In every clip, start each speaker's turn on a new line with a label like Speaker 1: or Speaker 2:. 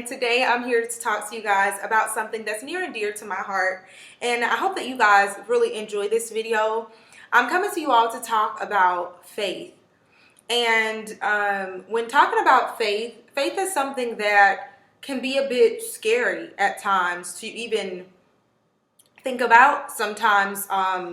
Speaker 1: today I'm here to talk to you guys about something that's near and dear to my heart, and I hope that you guys really enjoy this video. I'm coming to you all to talk about faith. And when talking about faith, faith is something that can be a bit scary at times to even think about, sometimes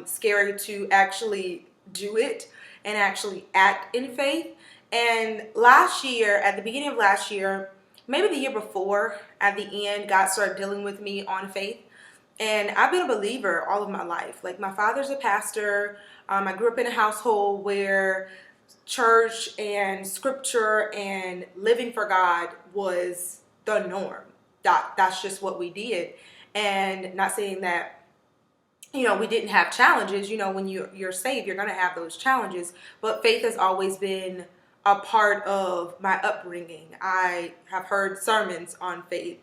Speaker 1: scary to actually do it and actually act in faith. And last year, at the beginning of last year, maybe the year before, at the end, God started dealing with me on faith. And I've been a believer all of my life. Like, my father's a pastor. I grew up in a household where church and scripture and living for God was the norm. That's just what we did. And not saying that, we didn't have challenges. When you're saved, you're going to have those challenges. But faith has always been a part of my upbringing. I have heard sermons on faith.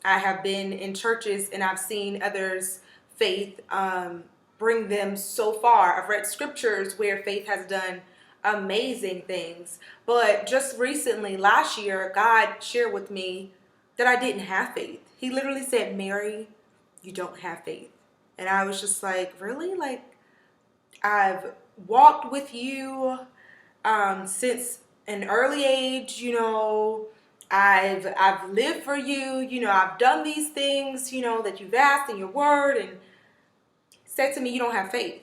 Speaker 1: I have been in churches and I've seen others' faith bring them so far. I've read scriptures where faith has done amazing things. But just recently, last year, God shared with me that I didn't have faith. He literally said, "Mary, you don't have faith." And I was just like, really? Like, I've walked with you since an early age, I've lived for you, I've done these things, that you've asked in your word, and said to me, you don't have faith.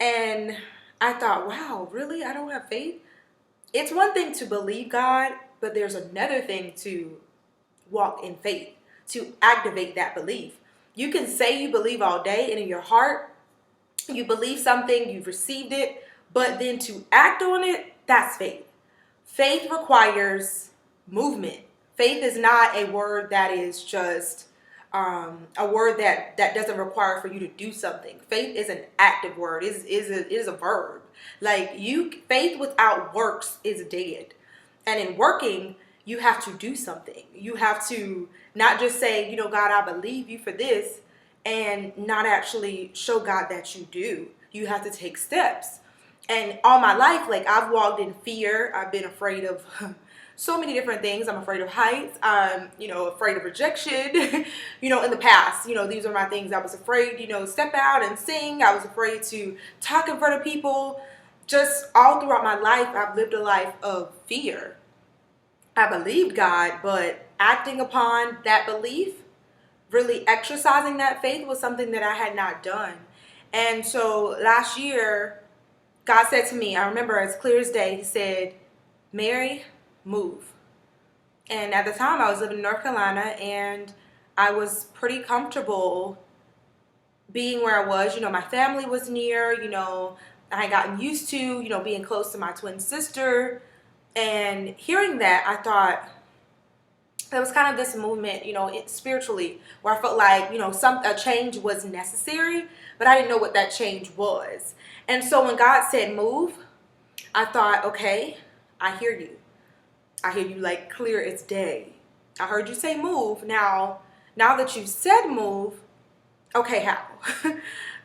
Speaker 1: And I thought, wow, really? I don't have faith? It's one thing to believe God, but there's another thing to walk in faith, to activate that belief. You can say you believe all day, and in your heart, you believe something, you've received it, but then to act on it, that's faith. Faith requires movement. Faith is not a word that is just a word that doesn't require for you to do something. Faith is an active word. It is a verb. Like, faith without works is dead. And in working, you have to do something. You have to not just say, God, I believe you for this, and not actually show God that you do. You have to take steps. And all my life, like, I've walked in fear. I've been afraid of so many different things. I'm afraid of heights. I'm, afraid of rejection. In the past, these are my things. I was afraid, step out and sing. I was afraid to talk in front of people. Just all throughout my life, I've lived a life of fear. I believed God, but acting upon that belief, really exercising that faith, was something that I had not done. And so last year, God said to me, I remember as clear as day, he said, "Mary, move." And at the time, I was living in North Carolina, and I was pretty comfortable being where I was. My family was near, I had gotten used to, being close to my twin sister. And hearing that, I thought, there was kind of this movement, spiritually, where I felt like, a change was necessary, but I didn't know what that change was. And so when God said move, I thought, okay, I hear you. I hear you like clear as day. I heard you say move. Now that you said move, okay, how?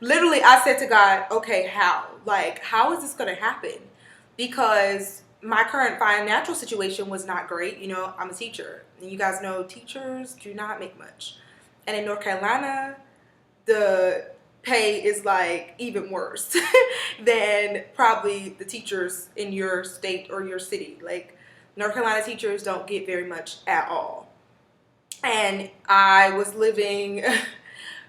Speaker 1: Literally, I said to God, okay, how? Like, how is this going to happen? Because my current financial situation was not great. I'm a teacher, and you guys know teachers do not make much. And in North Carolina, the pay is like even worse than probably the teachers in your state or your city. Like, North Carolina teachers don't get very much at all. And I was living,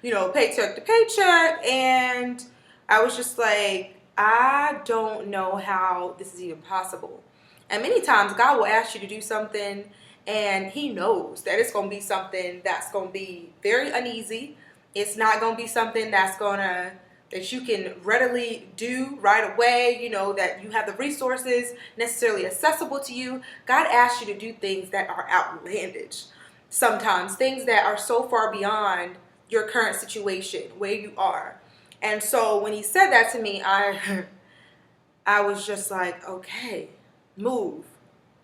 Speaker 1: paycheck to paycheck, and I was just like, I don't know how this is even possible. And many times God will ask you to do something, and he knows that it's going to be something that's going to be very uneasy. It's not going to be something that you can readily do right away, that you have the resources necessarily accessible to you. God asks you to do things that are outlandish. Sometimes things that are so far beyond your current situation, where you are. And so when he said that to me, I was just like, okay, move.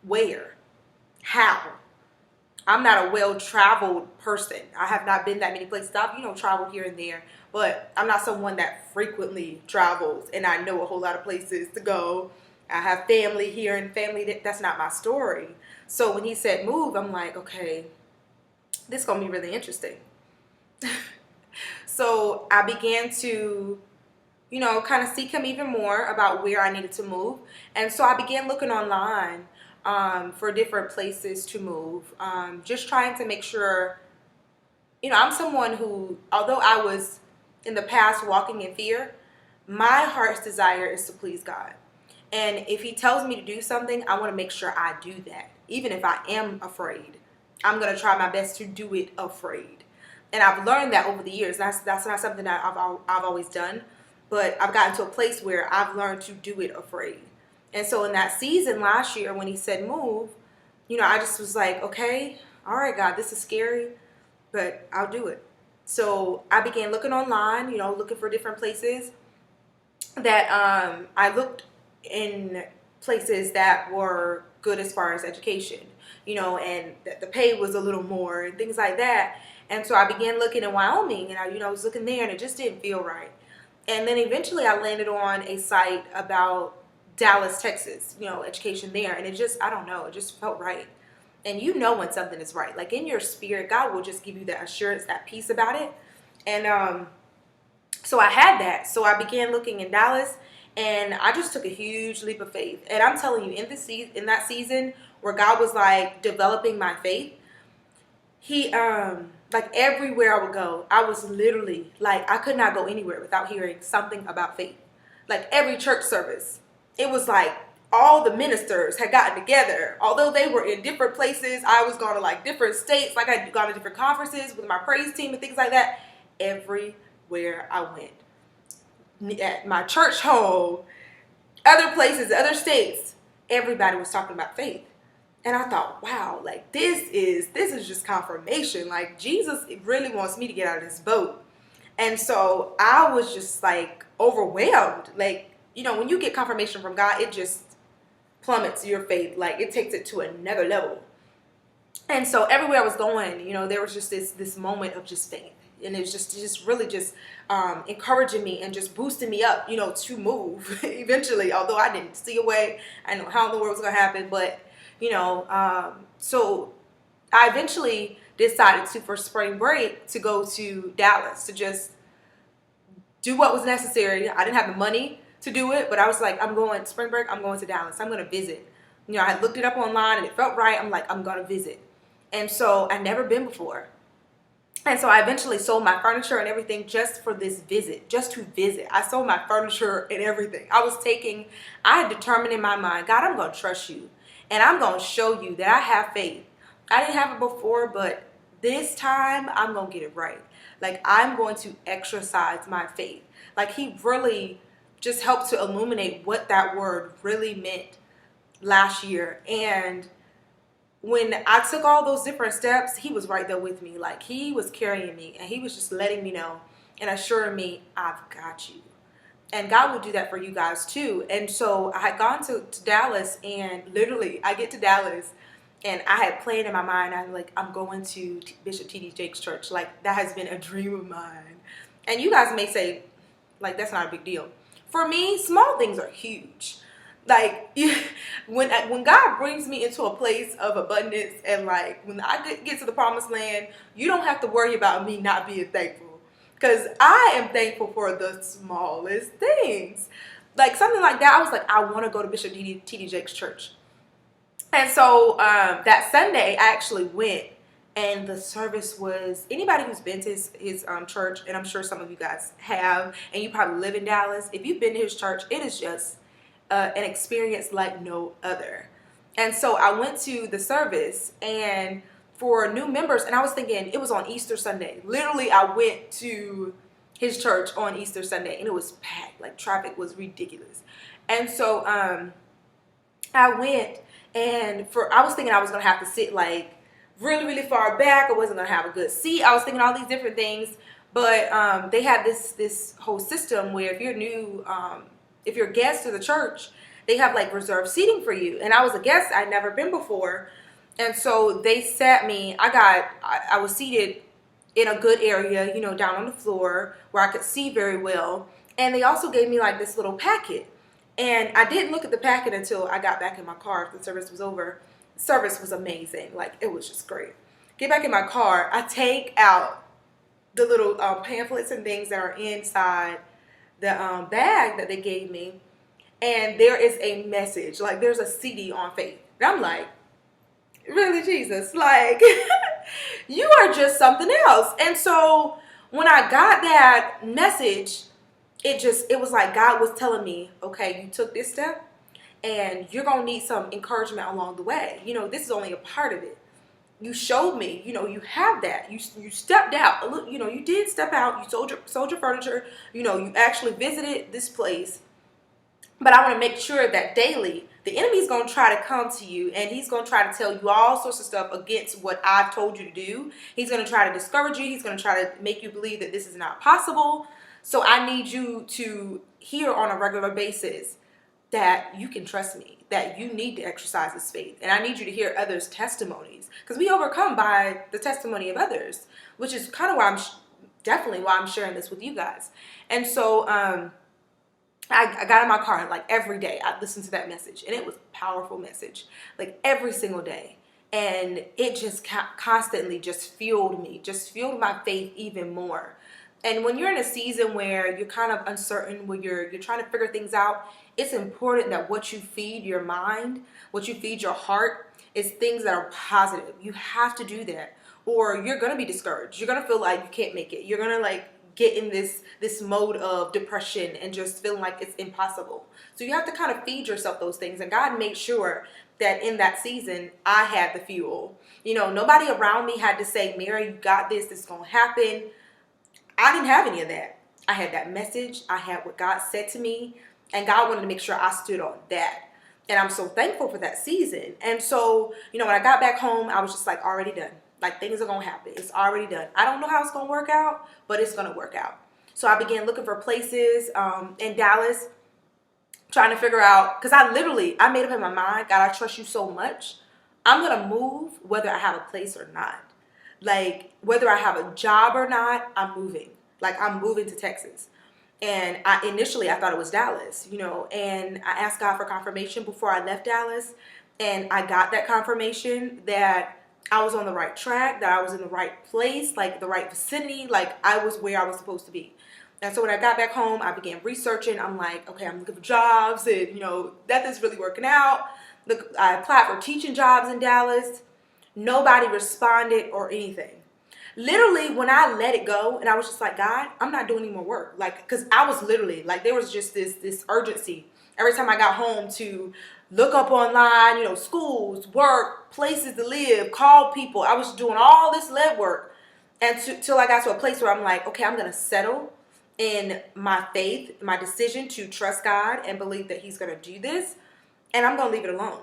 Speaker 1: Where? How? I'm not a well-traveled person. I have not been that many places. I've, traveled here and there, but I'm not someone that frequently travels, and I know a whole lot of places to go. I have family here and family that's not my story. So when he said move, I'm like, okay, this is going to be really interesting. So I began to, you know, kind of seek him even more about where I needed to move. And so I began looking online for different places to move, just trying to make sure, you know, I'm someone who, although I was in the past walking in fear, my heart's desire is to please God. And if he tells me to do something, I want to make sure I do that. Even if I am afraid, I'm going to try my best to do it afraid. And I've learned that over the years. That's not something that I've always done. But I've gotten to a place where I've learned to do it afraid. And so in that season last year when he said move, you know, I just was like, okay, all right, God, this is scary, but I'll do it. So I began looking online, you know, looking for different places that I looked in places that were good as far as education, you know, and that the pay was a little more and things like that. And so I began looking in Wyoming, and I was looking there, and it just didn't feel right. And then eventually I landed on a site about Dallas, Texas, you know, education there. And it just, I don't know, it just felt right. And you know when something is right. Like in your spirit, God will just give you that assurance, that peace about it. And so I had that. So I began looking in Dallas, and I just took a huge leap of faith. And I'm telling you, in that season where God was like developing my faith, he like everywhere I would go, I was literally like, I could not go anywhere without hearing something about faith. Like every church service, it was like all the ministers had gotten together. Although they were in different places, I was going to like different states, like I'd gone to different conferences with my praise team and things like that. Everywhere I went, at my church home, other places, other states, everybody was talking about faith. And I thought, wow, like this is just confirmation. Like Jesus really wants me to get out of this boat. And so I was just like overwhelmed. Like, you know, when you get confirmation from God, it just plummets your faith. Like it takes it to another level. And so everywhere I was going, you know, there was just this moment of just faith. And it was just really just encouraging me and just boosting me up, you know, to move eventually. Although I didn't see a way. I didn't know how in the world was going to happen. But you know, so I eventually decided to, for spring break, to go to Dallas to just do what was necessary. I didn't have the money to do it, but I was like, I'm going spring break. I'm going to Dallas. I'm going to visit. You know, I looked it up online and it felt right. I'm like, I'm going to visit. And so I'd never been before. And so I eventually sold my furniture and everything just for this visit, just to visit. I sold my furniture and everything. I had determined in my mind, God, I'm going to trust you. And I'm going to show you that I have faith. I didn't have it before, but this time I'm going to get it right. Like I'm going to exercise my faith. Like he really just helped to illuminate what that word really meant last year. And when I took all those different steps, he was right there with me. Like he was carrying me, and he was just letting me know and assuring me, I've got you. And God will do that for you guys too. And so I had gone to Dallas, and literally I get to Dallas and I had planned in my mind, I'm going to Bishop T.D. Jakes' church. Like that has been a dream of mine. And you guys may say, like, that's not a big deal. For me, small things are huge. Like when God brings me into a place of abundance, and like when I get to the promised land, you don't have to worry about me not being thankful. Because I am thankful for the smallest things. Like something like that, I was like, I want to go to Bishop T.D. Jakes' church. And so that Sunday, I actually went. And the service was, anybody who's been to his church, and I'm sure some of you guys have, and you probably live in Dallas, if you've been to his church, it is just an experience like no other. And so I went to the service, and for new members, and I was thinking it was on Easter Sunday. Literally, I went to his church on Easter Sunday, and it was packed. Like traffic was ridiculous. And so I went, and I was thinking I was gonna have to sit like really, really far back. I wasn't gonna have a good seat. I was thinking all these different things, but they had this whole system where if you're new, if you're a guest to the church, they have like reserved seating for you. And I was a guest, I'd never been before. And so they sat me, I was seated in a good area, you know, down on the floor where I could see very well. And they also gave me like this little packet. And I didn't look at the packet until I got back in my car after the service was over. The service was amazing. Like it was just great. get back in my car, I take out the little pamphlets and things that are inside the bag that they gave me, and there is a message, like there's a CD on faith. And I'm like, really, Jesus? Like, you are just something else. And so when I got that message, it was like God was telling me, okay, you took this step and you're going to need some encouragement along the way. You know, this is only a part of it. You showed me, you know, you have that. You stepped out. You know, you did step out. You sold your furniture. You know, you actually visited this place. But I want to make sure that daily, the enemy's going to try to come to you, and he's going to try to tell you all sorts of stuff against what I've told you to do. He's going to try to discourage you. He's going to try to make you believe that this is not possible. So I need you to hear on a regular basis that you can trust me, that you need to exercise this faith. And I need you to hear others' testimonies, because we overcome by the testimony of others, which is kind of why definitely why I'm sharing this with you guys. And so I got in my car, and like every day I listened to that message, and it was a powerful message, like every single day. And it just constantly just fueled me, just fueled my faith even more. And when you're in a season where you're kind of uncertain, where you're trying to figure things out, it's important that what you feed your mind, what you feed your heart, is things that are positive. You have to do that, or you're going to be discouraged. You're going to feel like you can't make it. You're going to like get in this mode of depression and just feeling like it's impossible. So you have to kind of feed yourself those things. And God made sure that in that season, I had the fuel. You know, nobody around me had to say, Mary, you got this. This is going to happen. I didn't have any of that. I had that message. I had what God said to me. And God wanted to make sure I stood on that. And I'm so thankful for that season. And so, you know, when I got back home, I was just like already done. Like, things are going to happen. It's already done. I don't know how it's going to work out, but it's going to work out. So I began looking for places in Dallas, trying to figure out, because I made up in my mind, God, I trust you so much. I'm going to move whether I have a place or not. Like, whether I have a job or not, I'm moving. Like, I'm moving to Texas. And initially I thought it was Dallas, you know, and I asked God for confirmation before I left Dallas. And I got that confirmation that I was on the right track, that I was in the right place, like the right vicinity, like I was where I was supposed to be. And so when I got back home, I began researching. I'm like, okay, I'm looking for jobs, and, you know, nothing's really working out. I applied for teaching jobs in Dallas. Nobody responded or anything. Literally, when I let it go, and I was just like, God, I'm not doing any more work. Like, because I was literally, like, there was just this urgency every time I got home to look up online, you know, schools, work, places to live, call people. I was doing all this lead work. And till I got to a place where I'm like, okay, I'm going to settle in my faith, my decision to trust God and believe that he's going to do this. And I'm going to leave it alone.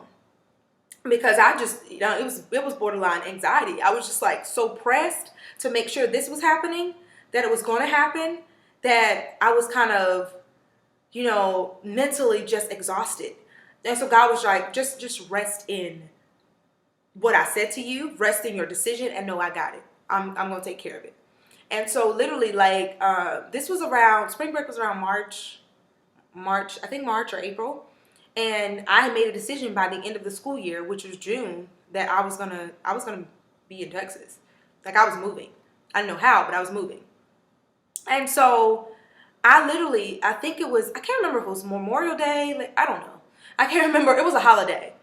Speaker 1: Because I just, you know, it was borderline anxiety. I was just like so pressed to make sure this was happening, that it was going to happen, that I was kind of, you know, mentally just exhausted. And so God was like, just rest in what I said to you, rest in your decision, and know I got it. I'm going to take care of it. And so literally, like, this was around, spring break was around March, I think March or April. And I had made a decision by the end of the school year, which was June, that I was gonna be in Texas. Like, I was moving. I didn't know how, but I was moving. And so I think it was, I can't remember if it was Memorial Day. Like, I don't know. I can't remember. It was a holiday.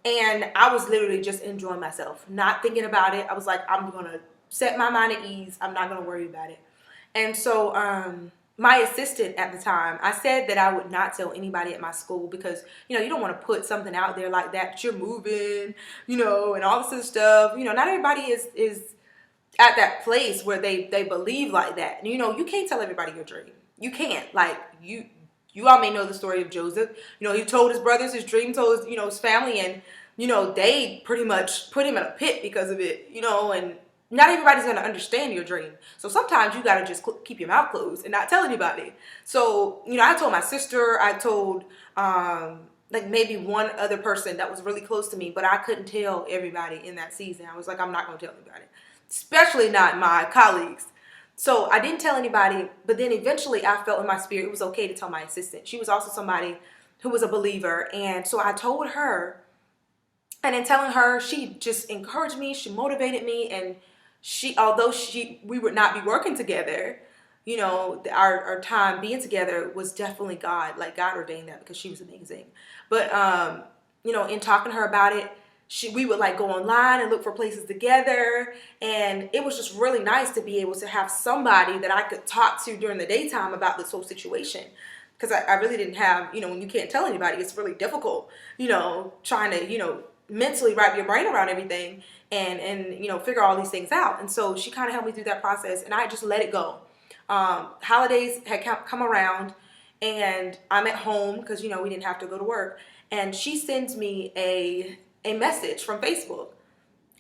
Speaker 1: And I was literally just enjoying myself, not thinking about it. I was like, I'm going to set my mind at ease. I'm not going to worry about it. And so, my assistant at the time, I said that I would not tell anybody at my school because, you know, you don't want to put something out there like that you're moving, you know, and all this other stuff. You know, not everybody is at that place where they believe like that. And, you know, you can't tell everybody your dream. You can't. Like, you all may know the story of Joseph. You know, he told his brothers his dream, told his, you know, his family, and, you know, they pretty much put him in a pit because of it, you know, and not everybody's going to understand your dream. So sometimes you got to just keep your mouth closed and not tell anybody. So, you know, I told my sister, I told like maybe one other person that was really close to me, but I couldn't tell everybody in that season. I was like, I'm not going to tell anybody, especially not my colleagues. So I didn't tell anybody, but then eventually I felt in my spirit it was okay to tell my assistant. She was also somebody who was a believer. And so I told her, And in telling her, she just encouraged me, she motivated me, and although we would not be working together, you know, our time being together was definitely God. Like, God ordained that because she was amazing. But, you know, in talking to her about it, we would like go online and look for places together. And it was just really nice to be able to have somebody that I could talk to during the daytime about this whole situation. Because I really didn't have, you know, when you can't tell anybody, it's really difficult, you know, trying to, you know, mentally wrap your brain around everything and you know, figure all these things out. And so she kind of helped me through that process, and I just let it go. Holidays had come around, and I'm at home because, you know, we didn't have to go to work, and she sends me a message from Facebook,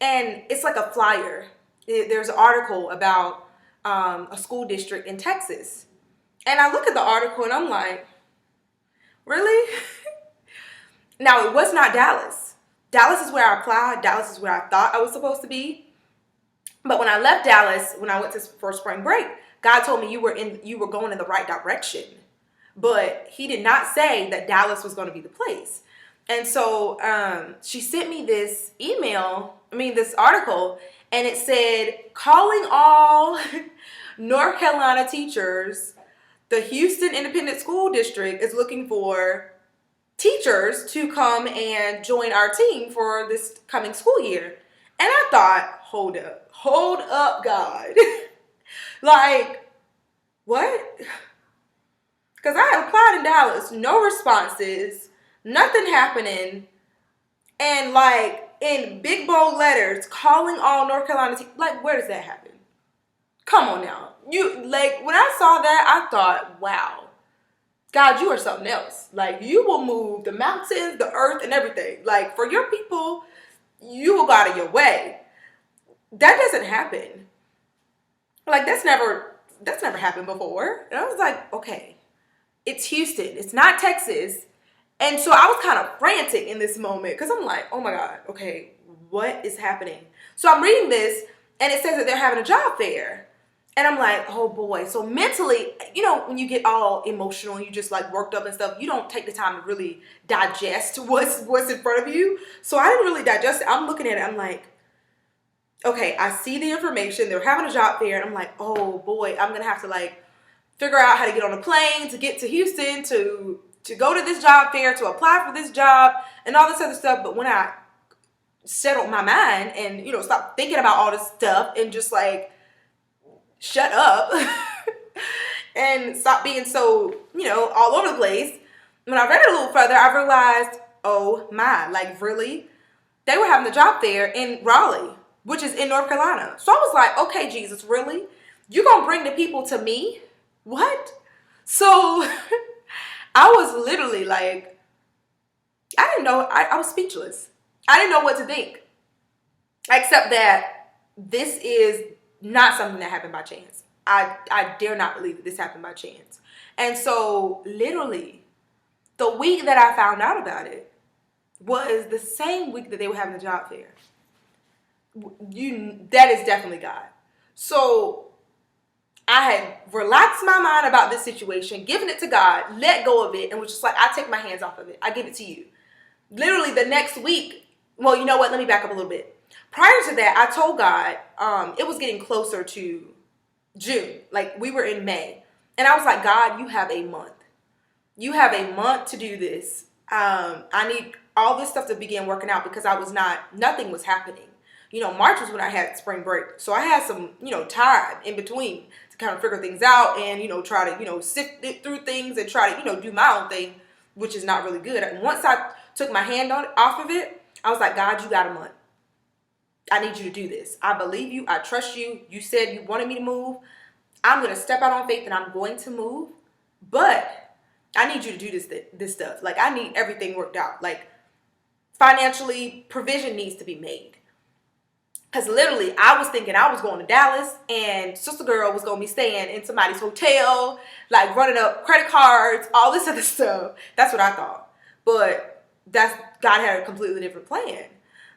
Speaker 1: and it's like a flyer. There's an article about a school district in Texas, and I look at the article and I'm like, really? Now, it was not Dallas. Dallas is where I applied. Dallas is where I thought I was supposed to be. But when I left Dallas, when I went for spring break, God told me you were going in the right direction. But he did not say that Dallas was going to be the place. And so she sent me this this article, and it said, calling all North Carolina teachers, the Houston Independent School District is looking for teachers to come and join our team for this coming school year. And I thought, hold up, God. Like, what? Because I had applied in Dallas, no responses, nothing happening, and like in big bold letters, calling all North Carolina teachers. Like, where does that happen? Come on now. Like, when I saw that, I thought, wow. God, you are something else. Like, you will move the mountains, the earth, and everything. Like, for your people, you will go out of your way. That doesn't happen. Like, that's never happened before. And I was like, okay, it's Houston. It's not Texas. And so I was kind of frantic in this moment because I'm like, oh my God, okay, what is happening? So I'm reading this, and it says that they're having a job fair. And I'm like, oh boy. So mentally, you know, when you get all emotional and you just like worked up and stuff, you don't take the time to really digest what's in front of you. So I didn't really digest it. I'm looking at it. I'm like, okay, I see the information. They're having a job fair. And I'm like, oh boy, I'm going to have to like figure out how to get on a plane to get to Houston, to go to this job fair, to apply for this job and all this other stuff. But when I settled my mind and, you know, stopped thinking about all this stuff and just like, shut up and stop being so, you know, all over the place. When I read it a little further, I realized, oh my, like really? They were having the job fair in Raleigh, which is in North Carolina. So I was like, okay, Jesus, really? You gonna bring the people to me? What? So I was literally like, I didn't know, I was speechless. I didn't know what to think. Except that this is not something that happened by chance. I dare not believe that this happened by chance. And so literally the week that I found out about it was the same week that they were having the job fair. That is definitely God. So I had relaxed my mind about this situation, given it to God, let go of it, and was just like, I take my hands off of it. I give it to you. Literally the next week, well, you know what? Let me back up a little bit. Prior to that, I told God, it was getting closer to June. Like, we were in May. And I was like, God, you have a month. You have a month to do this. I need all this stuff to begin working out because nothing was happening. You know, March was when I had spring break. So I had some, you know, time in between to kind of figure things out and, you know, try to, you know, sift it through things and try to, you know, do my own thing, which is not really good. And once I took my hand off of it, I was like, God, you got a month. I need you to do this. I believe you. I trust you. You said you wanted me to move. I'm going to step out on faith and I'm going to move. But I need you to do this stuff. Like, I need everything worked out. Like, financially, provision needs to be made. Because literally, I was thinking I was going to Dallas and Sister Girl was going to be staying in somebody's hotel, like running up credit cards, all this other stuff. That's what I thought. But God had a completely different plan.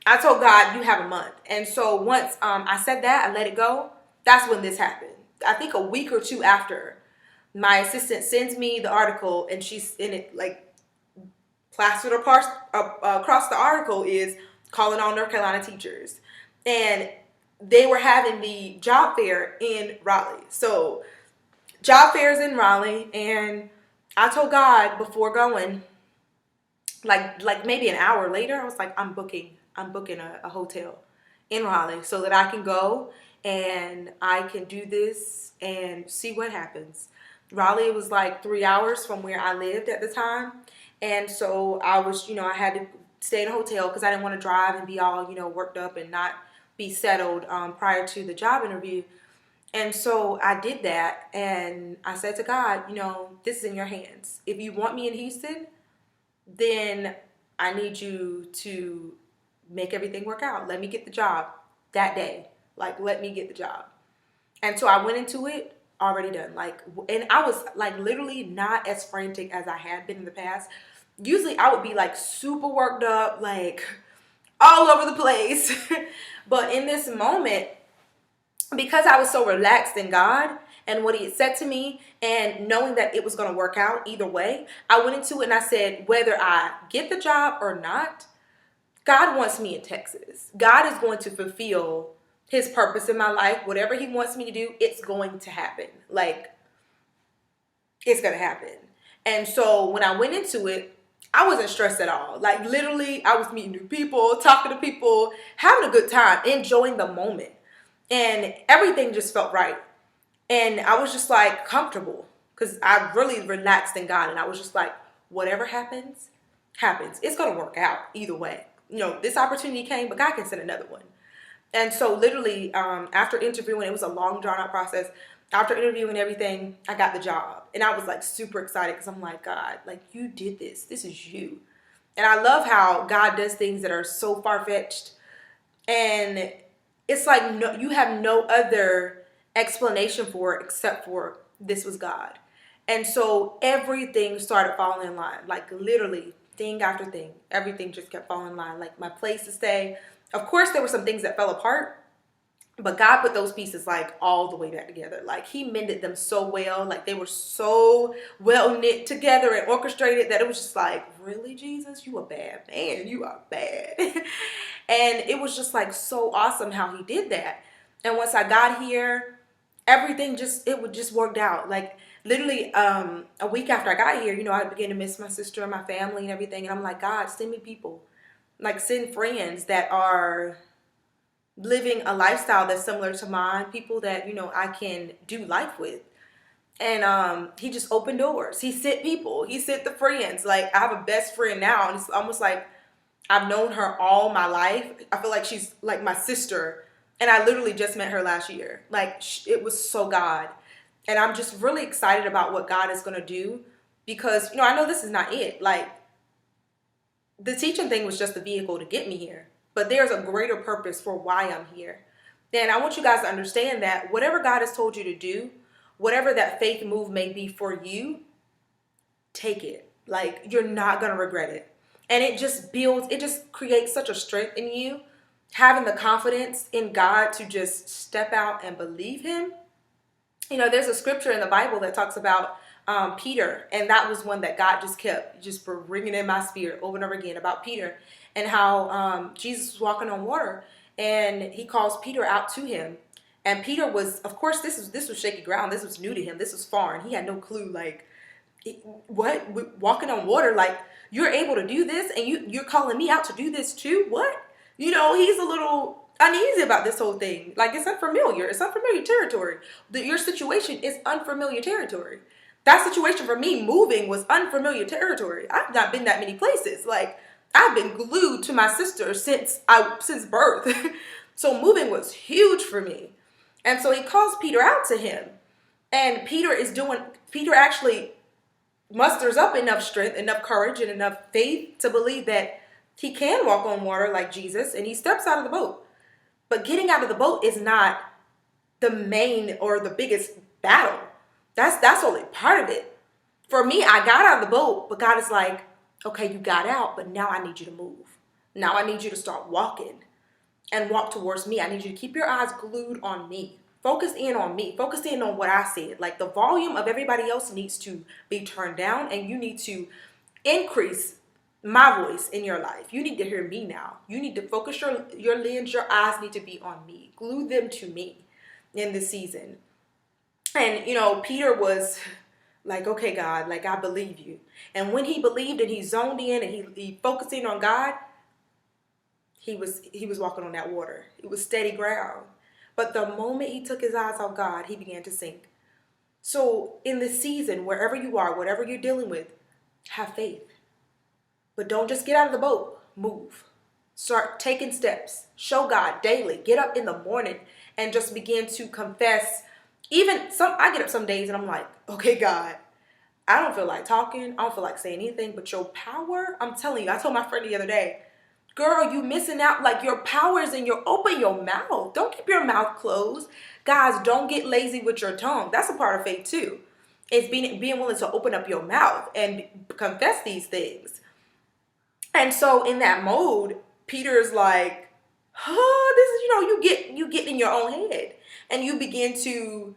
Speaker 1: I told God, you have a month. And so once I said that, I let it go. That's when this happened. I think a week or two after, my assistant sends me the article, and she's in it, like, plastered across the article is calling all North Carolina teachers. And they were having the job fair in Raleigh. So job fairs in Raleigh, and I told God before going, like maybe an hour later, I was like, I'm booking a hotel in Raleigh so that I can go and I can do this and see what happens. Raleigh was like 3 hours from where I lived at the time. And so I was, I had to stay in a hotel because I didn't want to drive and be all, worked up and not be settled prior to the job interview. And so I did that, and I said to God, this is in your hands. If you want me in Houston, then I need you to make everything work out. Let me get the job that day. Like, let me get the job. And so I went into it already done. And I was like literally not as frantic as I had been in the past. Usually I would be like super worked up, like all over the place. But in this moment, because I was so relaxed in God and what he had said to me, and knowing that it was going to work out either way, I went into it and I said, whether I get the job or not, God wants me in Texas. God is going to fulfill his purpose in my life. Whatever he wants me to do, it's going to happen. Like, it's going to happen. And so when I went into it, I wasn't stressed at all. Like, literally, I was meeting new people, talking to people, having a good time, enjoying the moment. And everything just felt right. And I was just like comfortable because I really relaxed in God. And I was just like, whatever happens, happens. It's going to work out either way. This opportunity came, but God can send another one. And so literally after interviewing, it was a long drawn out process. After interviewing everything, I got the job. And I was like super excited because I'm like, God, like you did this. This is you. And I love how God does things that are so far-fetched. And it's like you have no other explanation for it except for this was God. And so everything started falling in line, like literally thing after thing. Everything just kept falling in line, like my place to stay. Of course, there were some things that fell apart, but God put those pieces like all the way back together. Like he mended them so well, like they were so well knit together and orchestrated that it was just like, really, Jesus, you a bad man. You are bad. And it was just like so awesome how he did that. And once I got here, everything just worked out. Like literally a week after I got here, I began to miss my sister and my family and everything. And I'm like, God, send me people. Like send friends that are living a lifestyle that's similar to mine, people that, I can do life with. And he just opened doors. He sent people. He sent the friends. Like I have a best friend now, and it's almost like I've known her all my life. I feel like she's like my sister, and I literally just met her last year. Like it was so God. And I'm just really excited about what God is going to do because, I know this is not it. Like the teaching thing was just the vehicle to get me here, but there's a greater purpose for why I'm here. And I want you guys to understand that whatever God has told you to do, whatever that faith move may be for you, take it. Like you're not going to regret it. And it just creates such a strength in you, having the confidence in God to just step out and believe him. There's a scripture in the Bible that talks about Peter, and that was one that God just kept bringing in my spirit over and over again about Peter and how Jesus was walking on water and he calls Peter out to him. And Peter was, of course, this was shaky ground. This was new to him. This was foreign. He had no clue, like, what? Walking on water, like, you're able to do this and you're calling me out to do this too? What? He's a little uneasy about this whole thing. Like, it's unfamiliar. It's unfamiliar territory. Your situation is unfamiliar territory. That situation for me moving was unfamiliar territory. I've not been that many places. Like, I've been glued to my sister since birth. So moving was huge for me. And so he calls Peter out to him. And Peter actually musters up enough strength, enough courage, and enough faith to believe that he can walk on water like Jesus, and he steps out of the boat. But getting out of the boat is not the main or the biggest battle. That's only part of it. For me, I got out of the boat, but God is like, okay, you got out, but now I need you to move. Now I need you to start walking and walk towards me. I need you to keep your eyes glued on me. Focus in on me. Focus in on what I said. Like the volume of everybody else needs to be turned down, and you need to increase my voice in your life. You need to hear me now. You need to focus your lens, your eyes need to be on me. Glue them to me in this season. And, Peter was like, okay, God, like, I believe you. And when he believed and he zoned in and he focusing on God, he was walking on that water. It was steady ground. But the moment he took his eyes off God, he began to sink. So in this season, wherever you are, whatever you're dealing with, have faith. But don't just get out of the boat. Move. Start taking steps. Show God daily. Get up in the morning and just begin to confess. I get up some days and I'm like, okay, God, I don't feel like talking. I don't feel like saying anything, but your power, I'm telling you, I told my friend the other day, girl, you missing out. Like, your power is in open your mouth. Don't keep your mouth closed. Guys, don't get lazy with your tongue. That's a part of faith too. It's being willing to open up your mouth and confess these things. And so in that mode, Peter's like, this is, you get in your own head and you begin to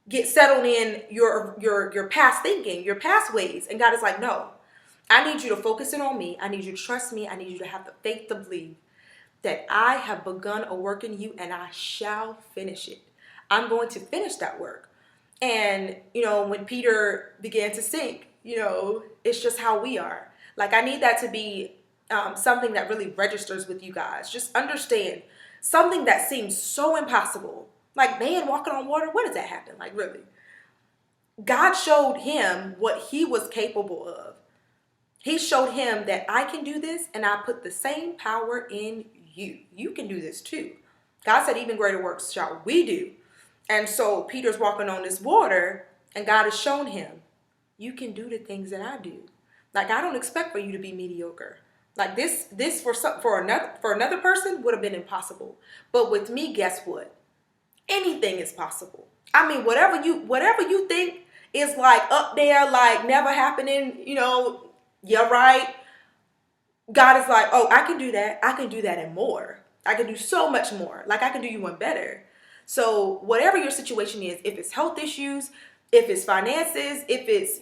Speaker 1: get settled in your past thinking, your past ways. And God is like, no, I need you to focus in on me. I need you to trust me. I need you to have the faith to believe that I have begun a work in you and I shall finish it. I'm going to finish that work. And, when Peter began to sink, it's just how we are. Like, I need that to be something that really registers with you guys. Just understand something that seems so impossible. Like, man, walking on water, when does that happen? Like, really? God showed him what he was capable of. He showed him that I can do this and I put the same power in you. You can do this too. God said even greater works shall we do. And so Peter's walking on this water and God has shown him, you can do the things that I do. Like, I don't expect for you to be mediocre. Like, this for another person would have been impossible. But with me, guess what? Anything is possible. I mean, whatever you think is like up there, like never happening, you're right. God is like, oh, I can do that. I can do that and more. I can do so much more. Like, I can do you one better. So whatever your situation is, if it's health issues, if it's finances, if it's,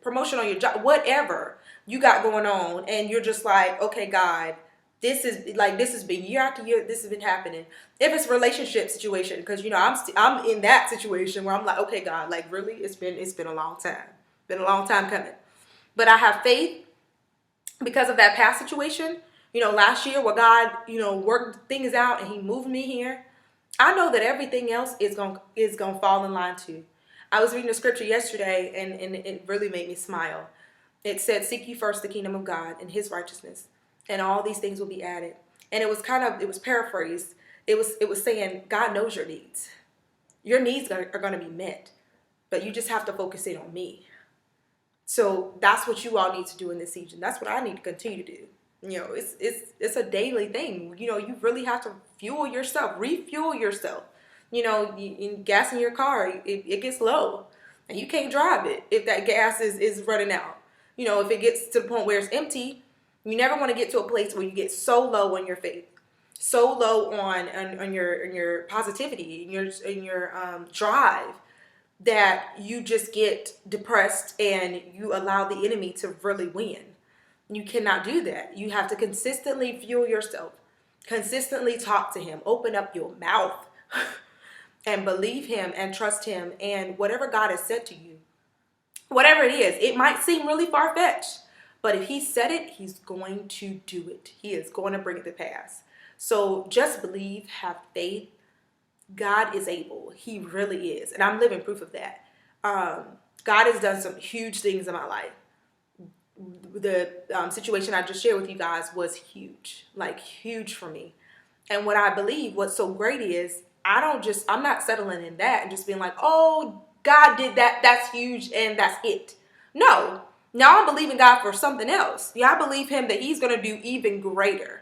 Speaker 1: promotion on your job, whatever you got going on, and you're just like, okay, God, this has been year after year, this has been happening. If it's a relationship situation, because I'm in that situation where I'm like, okay, God, like, really, it's been a long time, coming, but I have faith because of that past situation. Last year where God, worked things out and He moved me here. I know that everything else is gonna fall in line too. I was reading the scripture yesterday and it really made me smile. It said, seek ye first the kingdom of God and His righteousness, and all these things will be added. And it was paraphrased. It was saying, God knows your needs. Your needs are going to be met, but you just have to focus in on me. So that's what you all need to do in this season. That's what I need to continue to do. It's a daily thing. You really have to fuel yourself, refuel yourself. Gas in your car, it gets low and you can't drive it if that gas is running out. If it gets to the point where it's empty, you never want to get to a place where you get so low on your faith, so low on your positivity, in your drive, that you just get depressed and you allow the enemy to really win. You cannot do that. You have to consistently fuel yourself, consistently talk to Him, open up your mouth and believe Him and trust Him. And whatever God has said to you, whatever it is, it might seem really far-fetched, but if He said it, He's going to do it. He is going to bring it to pass. So just believe, have faith. God is able. He really is. And I'm living proof of that. God has done some huge things in my life. The situation I just shared with you guys was huge, like huge for me. And what I believe, what's so great is, I'm not settling in that and just being like, oh, God did that, that's huge, and that's it. No. Now I'm believing God for something else. Yeah, I believe Him that He's going to do even greater.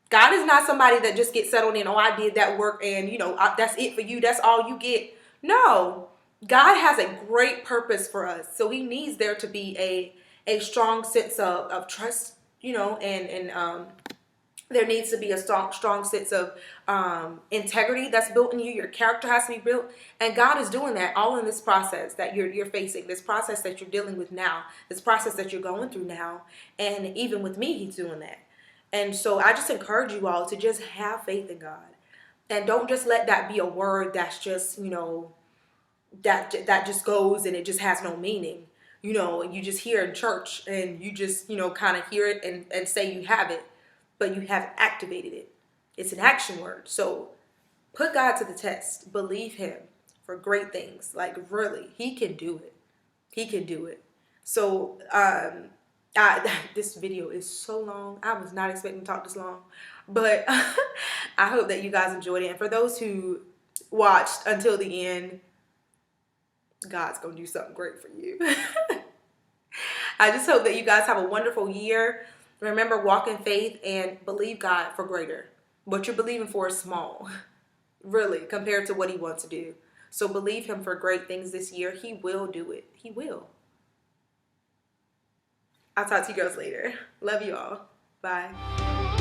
Speaker 1: God is not somebody that just gets settled in, oh, I did that work and, that's it for you. That's all you get. No. God has a great purpose for us. So He needs there to be a strong sense of trust, and There needs to be a strong sense of integrity that's built in you. Your character has to be built. And God is doing that all in this process that you're facing, this process that you're dealing with now, this process that you're going through now. And even with me, he's doing that. And so I just encourage you all to just have faith in God. And don't just let that be a word that's just, that just goes and it just has no meaning. And you just hear in church and you just, kind of hear it and say you have it, but you haven't activated it. It's an action word. So put God to the test. Believe him for great things. Like, really, he can do it. He can do it. So this video is so long. I was not expecting to talk this long. But I hope that you guys enjoyed it. And for those who watched until the end, God's going to do something great for you. I just hope that you guys have a wonderful year. Remember, walk in faith and believe God for greater. What you're believing for is small, really, compared to what he wants to do. So believe him for great things this year. He will do it. He will. I'll talk to you girls later. Love you all. Bye.